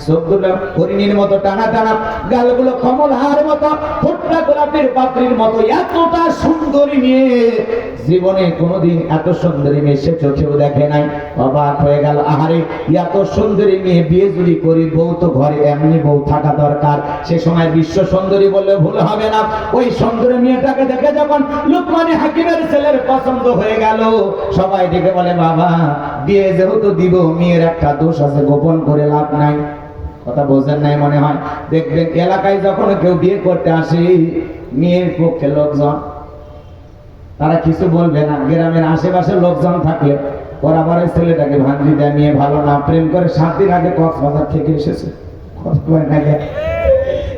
চোখগুলো হরিণীর মতো টানা টানা, গালগুলো কমলার মতো, ফুটটা গোলাপের পাপড়ির মতো, এতটা সুন্দরী মেয়ে জীবনে কোনোদিন এত সুন্দরী মেয়ে সে চোখেও দেখে নাই। অবাক হয়ে গেল, আহারে এত সুন্দরী মেয়ে বিয়ে যদি করি, বউ তো ঘরে এমনি বউ থাকা দরকার। সে সময় বিশ্ব সুন্দরী বললে ভুল হবে না। ওই সুন্দরী মেয়েটাকে দেখে যখন লুকমানে হাকিমের ছেলের পছন্দ হয়ে গেল, সবাই ডেকে বলে, বাবা বিয়ে যেহেতু দিব, মেয়ের একটা দোষ আছে, গোপন করে লাভ নাই। কথা বোঝেন নাই মনে হয়। দেখবেন এলাকায় যখন কেউ বিয়ে করতে আসে, মেয়ের পক্ষে লোকজন তারা কিছু বলবে না। গ্রামের আশেপাশে লোকজন থাকলে ওরা বলে ছেলেটাকে ভাঙি দেয়, মেয়ে ভালো না, প্রেম করে 7 দিন আগে কক্সবাজার থেকে এসেছে।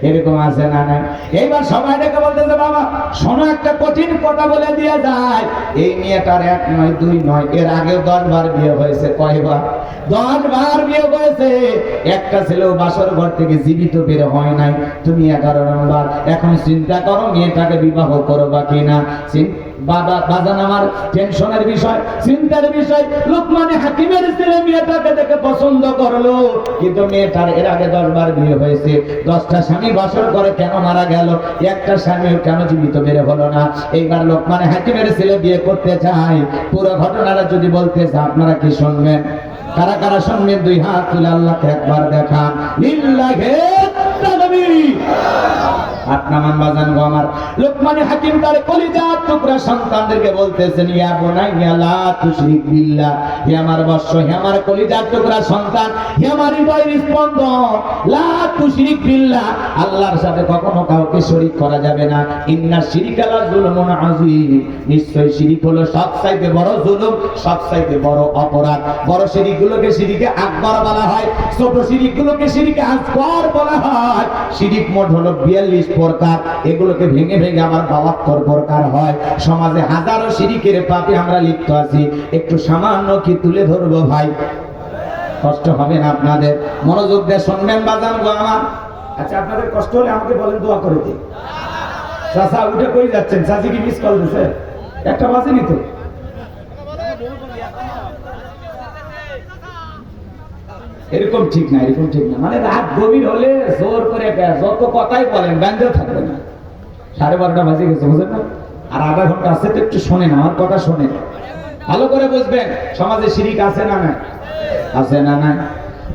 এরকম আছে না? নাই। এইবার সবাই ডেকে বলতেছে, বাবা শোনো, একটা কঠিন কথা বলে দিয়ে যায়। এই মেয়েটার 1 নয় 2 নয়, এর আগেও 10 বার বিয়ে হয়েছে। কয়বার? 10 বার বিয়ে হয়েছে। একটা ছেলেও বাসর ঘর থেকে জীবিত বের হয় নাই। তুমি 11 নম্বর। এখন চিন্তা করো মেয়েটাকে বিবাহ করবা কিনা। বাবা বাজান আমার টেনশনের বিষয়, চিন্তার বিষয়। লুকমানে হাকিমের ছেলে মেয়েটাকে দেখে পছন্দ করলো, কিন্তু মেয়েটার এর আগে 10 বার বিয়ে হয়েছে। 10টা স্বামী বাসর করে কেন মারা গেল? একটা স্বামীও কেন জীবিত বের হলো না? এইবার লুকমানে হাকিমের ছেলে বিয়ে করতে চায়। পুরো ঘটনাটা যদি বলতে চায়, আপনারা কি শুনবেন? কারা কারা শুনবেন? 2 হাত তুলে আল্লাহকে একবার দেখান। লিল্লাহি তাকবীর। আপনামান বাজান গো আমার। লুকমানে হাকিম তার কলিজার টুকরা সন্তানদেরকে বলতেছেন, ইয়া বুনাইয়া লা তুশরিক বিল্লাহ। হে আমার বৎস, হে আমার কলিজার টুকরা সন্তান, হে আমার হৃদয়ের স্পন্দন, লা তুশরিক বিল্লাহ, আল্লাহর সাথে কখনো কাউকে শরীক করা যাবে না। ইন্না শিরকা লা যুলমুন আযীম, নিশ্চয় শিরক হলো সবচাইতে বড় জুলুম, সবচাইতে বড় অপরাধ। বড় শিরকগুলোকে শিরকে আকবার বলা হয়, ছোট শিরকগুলোকে শিরকে আসগর বলা হয়। শিরক মোট হলো 42 প্রকার। এগুলোকে ভেঙে ভেঙে আমার 72 প্রকার হয়। সমাজে হাজারো শিরকের পাপে আমরা লিপ্ত আছি। একটু সামান্য কি তুলে ধরবো ভাই? কষ্ট হবে না আপনাদের? মনোযোগ দিয়ে শুনবেন বাজান গো আমার। আচ্ছা, আপনাদের কষ্ট হলে আমাকে বলেন, দোয়া করে দিই। চাচা উঠে কই যাচ্ছেন? চাচি কি মিস কল দিছে? একটা বাজেনি তো? এরকম ঠিক না, এরকম ঠিক না। মানে রাত গভীর হলে জোর করে যত কথাই বলেন ব্যঞ্জ থাকবে না। 12:30 বাজে গেছে, বুঝলেন না? আর আধা ঘন্টা আছে, তো একটু শোনেন আমার কথা, শোনেন ভালো করে বুঝবেন। সমাজে শিরিক আছে না না? আছে না না?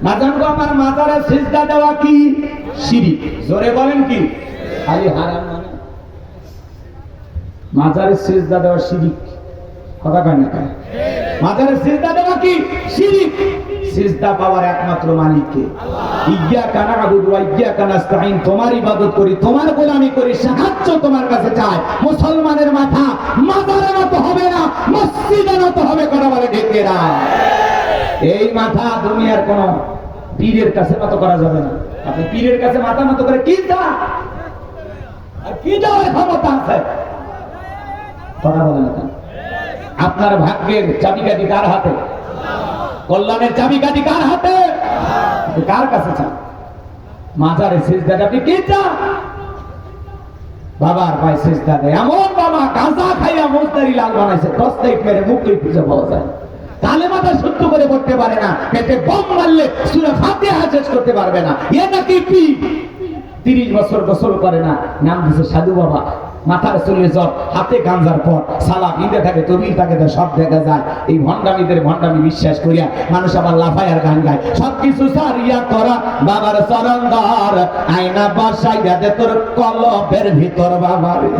মাজান গো আমার, মাজারে সিজদা দেওয়া কি শিরিক? জোরে বলেন কি? খালি হারাম মানে? মাজারে সিজদা দেওয়া শিরিক। কথা কয় না? মাজারে সিজদা দেওয়া কি শিরিক? সিজদা পাওয়ার একমাত্র মালিককে। ইয়্যাকা না'বুদু ওয়া ইয়্যাকা নাস্তাঈন। তোমার ইবাদত করি, তোমার গোলামি করি, সাহায্য তোমার কাছে চাই। মুসলমানের মাথা মাজারের মতো হবে না, মসজিদের মতো হবে। কথা বলে ঠিক না? এই মাথা দুনিয়ার কোন পীরের কাছে মতো করা যাবে না। আপনি পীরের কাছে মাথা মতো করে কি তা আর কি দেওয়ার ক্ষমতা আছে? কথা বলেন না। আপনার ভাগ্যের চাবিকাঠি কার হাতে? কল্যাণের চাবিকাঠি কার হাতে? কার কাছে চান? মাজারে সিজদা আপনি কি চান? বাবার পায়ে সিজদা দেয় এমন বাবা গাঁজা খাইয়া মুজদারি লাল বানাইছে, 10 তারিখ মেরে মুক্তি খুঁজে পাওয়া যায়। কালেমাটা শুদ্ধ করে পড়তে পারে না, পেটে বোম মারলে সূরা ফাতিহা শেষ করতে পারবে না। এ নাকি কি 30 বছর গোসল করে না, নাম দিছে সাধু বাবা। মাথার চুলে জ্বর, হাতে গাঞ্জার পর, সালা ঈদে থাকে, তবিল থাকে, সব দেখা যায়। এই ভণ্ডামিদের ভণ্ডামি বিশ্বাস করিয়া মানুষ আবার লাফায় আর গান গায়। সবকিছু সারিয়া করা বাবার চরণ ধর, আয়না বসাইয়া দে তোর কলবের ভিতর বাবার।